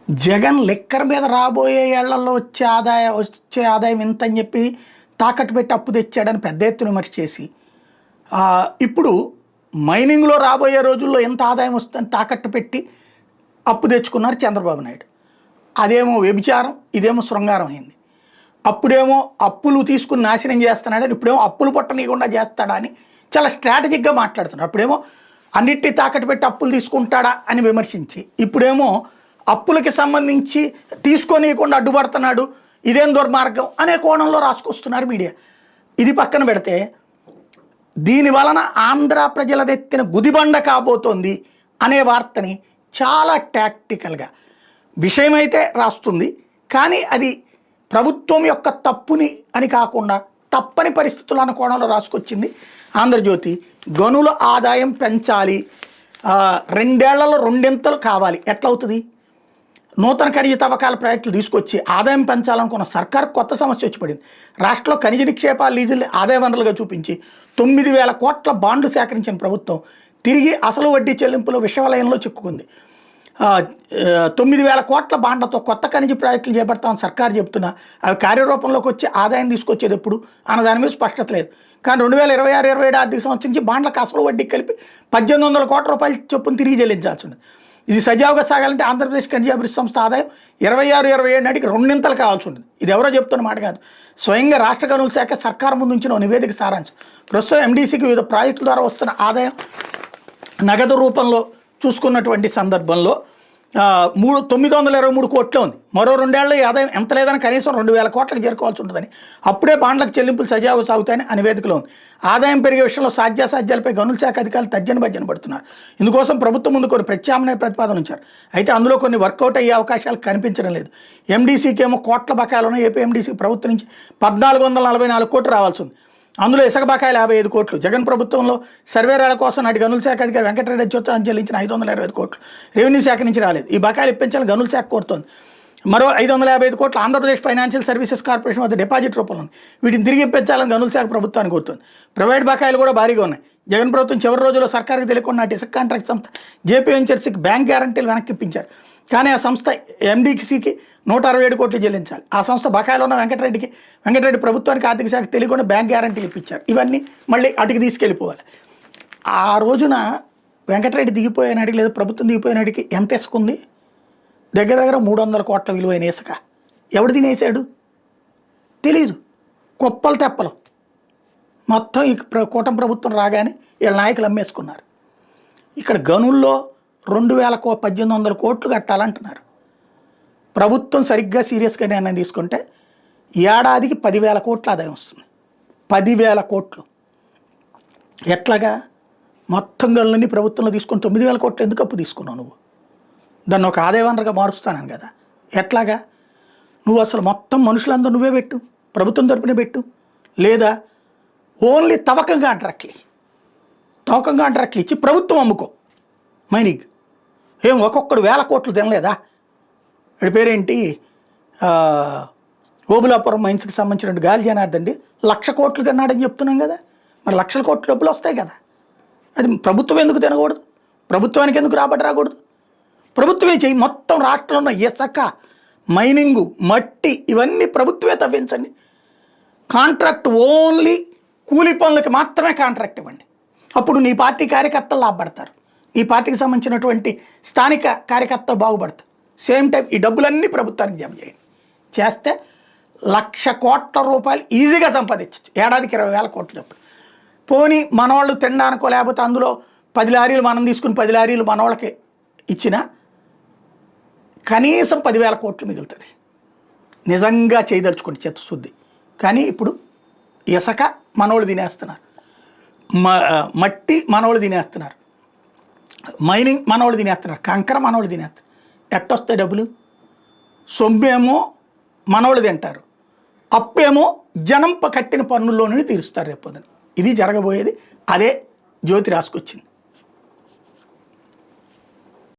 Jagan liquor మీద రాబోయే ఏళ్లలో వచ్చే ఆదాయం ఇంత అని చెప్పి తాకట్టు పెట్టి అప్పు తెచ్చాడని పెద్ద ఎత్తున విమర్శ చేసి ఇప్పుడు మైనింగ్లో రాబోయే రోజుల్లో ఎంత ఆదాయం వస్తుందని తాకట్టు పెట్టి అప్పు తెచ్చుకున్నారు చంద్రబాబు నాయుడు. అదేమో వ్యభిచారం, ఇదేమో శృంగారం అయింది. అప్పుడేమో అప్పులు తీసుకుని నాశనం చేస్తున్నాడని, ఇప్పుడేమో అప్పులు పుట్టనీయకుండా చేస్తాడని చాలా స్ట్రాటజిక్గా మాట్లాడుతున్నారు. అప్పుడేమో అన్నిటినీ తాకట్టు పెట్టి అప్పులు తీసుకుంటాడా అని విమర్శించి, ఇప్పుడేమో అప్పులకి సంబంధించి తీసుకోనీయకుండా అడ్డుపడుతున్నాడు, ఇదేం దుర్మార్గం అనే కోణంలో రాసుకొస్తున్నారు మీడియా. ఇది పక్కన పెడితే దీని వలన ఆంధ్ర ప్రజలదెత్తిన గుదిబండ కాబోతోంది అనే వార్తని చాలా టాక్టికల్గా విషయమైతే రాస్తుంది. కానీ అది ప్రభుత్వం యొక్క తప్పుని అని కాకుండా తప్పని పరిస్థితులు అన్న కోణంలో రాసుకొచ్చింది ఆంధ్రజ్యోతి. గనుల ఆదాయం పెంచాలి, 2 ఏళ్లలో 2 కావాలి. ఎట్లవుతుంది? నూతన ఖనిజ తవ్వకాల ప్రాజెక్టులు తీసుకొచ్చి ఆదాయం పెంచాలనుకున్న సర్కార్ కొత్త సమస్య వచ్చి పడింది. రాష్ట్రంలో ఖనిజ నిక్షేపాల లీజుల్ని ఆదాయ వనరులుగా చూపించి 9,000 కోట్ల బాండ్లు సేకరించిన ప్రభుత్వం తిరిగి అసలు వడ్డీ చెల్లింపులో విషవలయంలో చిక్కుకుంది. 9,000 కోట్ల బాండ్లతో కొత్త ఖనిజ ప్రాజెక్టులు చేపడతామని సర్కారు చెబుతున్నా అవి కార్యరూపంలోకి వచ్చి ఆదాయం తీసుకొచ్చేది ఎప్పుడు అన్న దాని మీద స్పష్టత లేదు. కానీ 2026-27 ఆర్థిక సంవత్సరం నుంచి బాండ్లకు అసలు వడ్డీకి కలిపి 1,800 కోట్ల రూపాయలు చొప్పున తిరిగి చెల్లించాల్సి ఉంది. ఇది సజావుగా సాగాలంటే ఆంధ్రప్రదేశ్ ఖనిజ అభివృద్ధి సంస్థ ఆదాయం 26-27 నాటికి 2 కావాల్సి ఉంటుంది. ఇది ఎవరో చెప్తున్న మాట కాదు, స్వయంగా రాష్ట్ర గనుల శాఖ సర్కారు ముందు ఉంచిన నివేదిక సారాంశం. ప్రస్తుతం MDCకి వివిధ ప్రాజెక్టుల ద్వారా వస్తున్న ఆదాయం నగదు రూపంలో చూసుకున్నటువంటి సందర్భంలో 923 కోట్లు ఉంది. మరో 2 ఏళ్ల ఈ ఆదాయం ఎంత లేదని కనీసం 2,000 కోట్లకు చేరుకోవాల్సి ఉంటుందని, అప్పుడే బాండ్లకు చెల్లింపులు సజావుగా సాగుతాయని ఆ నివేదికలో ఉంది. ఆదాయం పెరిగే విషయంలో సాధ్యాసాధ్యాలపై గనుల శాఖ అధికారులు తర్జన పడుతున్నారు. ఇందుకోసం ప్రభుత్వం ముందు కొన్ని ప్రత్యామ్నాయ ప్రతిపాదన ఉంచారు. అయితే అందులో కొన్ని వర్కౌట్ అయ్యే అవకాశాలు కనిపించడం లేదు. MDCకి ఏమో కోట్ల బకాయిలు ఉన్నాయి. ఏపీ MDCకి ప్రభుత్వం నుంచి 1,444 కోట్లు రావాల్సి ఉంది. అందులో ఇసుక బకాయిలు 55 కోట్లు. జగన్ ప్రభుత్వంలో సర్వేరాల కోసం నాటి గనుల శాఖ అధికారి వెంకటరెడ్డి అత్యుత్సాహం చెల్లించిన 525 కోట్లు రెవెన్యూ శాఖ నుంచి రాలేదు. ఈ బకాయిలు ఇప్పించాలని గనుల శాఖ కోరుతోంది. మరో 555 కోట్లు ఆంధ్రప్రదేశ్ ఫైనాన్షియల్ సర్వీసెస్ కార్పొరేషన్ వద్ద డిపాజిట్ రూపంలో ఉంది. వీటిని తిరిగి ఇప్పించాలని గనుల శాఖ ప్రభుత్వాన్ని కోరుతుంది. ప్రైవేట్ బకాయిలు కూడా భారీగా ఉన్నాయి. జగన్ ప్రభుత్వం చివరి రోజుల్లో సర్కారుకి తెలియకుండా నాటి ఇసుక కాంట్రాక్ట్ సంస్థ JP వెంచర్స్కి బ్యాంక్ గ్యారంటీలు వెనక్కి ఇప్పించారు. కానీ ఆ సంస్థ MDCకి 167 కోట్లు చెల్లించాలి. ఆ సంస్థ బకాయిలో ఉన్న వెంకటరెడ్డి ప్రభుత్వానికి ఆర్థిక శాఖ తెలియకుండా బ్యాంక్ గ్యారంటీలు ఇప్పించారు. ఇవన్నీ మళ్ళీ అటుకి తీసుకెళ్ళిపోవాలి. ఆ రోజున వెంకటరెడ్డి దిగిపోయినాడికి లేదా ప్రభుత్వం దిగిపోయినాడికి ఎంత ఇసుకుంది? దగ్గర 300 కోట్ల విలువైన ఇసుక. ఎవడు తినేసాడు తెలీదు. కుప్పలు తెప్పలు మొత్తం ఈ కూటమి ప్రభుత్వం రాగానే వీళ్ళ నాయకులు అమ్మేసుకున్నారు. ఇక్కడ గనుల్లో 1,1800 కోట్లు కట్టాలంటున్నారు. ప్రభుత్వం సరిగ్గా సీరియస్గా నిర్ణయం తీసుకుంటే ఏడాదికి 10,000 కోట్ల ఆదాయం వస్తుంది. 10,000 కోట్లు ఎట్లాగా? మొత్తం గనులన్నీ ప్రభుత్వంలో తీసుకొని 9,000 కోట్లు ఎందుకు అప్పు తీసుకున్నావు? నువ్వు దాన్ని ఒక ఆదాయ వనరుగా మారుస్తానని కదా. ఎట్లాగా? నువ్వు అసలు మొత్తం మనుషులందరూ నువ్వే పెట్టు, ప్రభుత్వం తరపున పెట్టు, లేదా ఓన్లీ తవ్వకం కాంట్రాక్ట్లు ఇచ్చి ప్రభుత్వం అమ్ముకో. మైనింగ్ ఏం ఒక్కొక్కడు 1,000 కోట్లు తినలేదా? వాడి పేరేంటి, ఓబులాపురం మైన్స్కి సంబంధించిన గాలి జనార్దన్ 1,00,000 కోట్లు తిన్నాడని చెప్తున్నాం కదా. మరి లక్షల కోట్ల డబ్బులు వస్తాయి కదా. అది ప్రభుత్వం ఎందుకు తినకూడదు? ప్రభుత్వానికి ఎందుకు రాకూడదు? ప్రభుత్వమే చెయ్యి. మొత్తం రాష్ట్రంలో ఉన్న ఇసుక, మైనింగు, మట్టి ఇవన్నీ ప్రభుత్వమే తవ్వించండి. కాంట్రాక్ట్ ఓన్లీ కూలీ పనులకి మాత్రమే కాంట్రాక్ట్ ఇవ్వండి. అప్పుడు నీ పార్టీ కార్యకర్తలు లాభపడతారు, ఈ పార్టీకి సంబంధించినటువంటి స్థానిక కార్యకర్తలు బాగుపడతారు. సేమ్ టైం ఈ డబ్బులన్నీ ప్రభుత్వానికి జమ చేయండి. చేస్తే 1,00,000 కోట్ల రూపాయలు ఈజీగా సంపాదించవచ్చు. ఏడాదికి 20,000 కోట్లు చెప్పు. పోనీ మనవాళ్ళు తినడానికో లేకపోతే అందులో 10 లారీలు మనం తీసుకుని 10 లారీలు మనవాళ్ళకి ఇచ్చినా కనీసం 10,000 కోట్లు మిగులుతుంది. నిజంగా చేయదలుచుకోండి చిత్తశుద్ధి. కానీ ఇప్పుడు ఇసుక మనోళ్ళు తినేస్తున్నారు, మట్టి మనోళ్ళు తినేస్తున్నారు, మైనింగ్ మనోళ్ళు తినేస్తున్నారు, కంకర మనోళ్ళు తినేస్తున్నారు. ఎట్టొస్తాయి డబ్బులు? సొమ్మేమో మనోళ్ళు తింటారు, అప్పేమో జనం కట్టిన పన్నుల్లోనే తీరుస్తారు రేపొద్దున. ఇది జరగబోయేది. అదే జ్యోతి రాసుకొచ్చింది.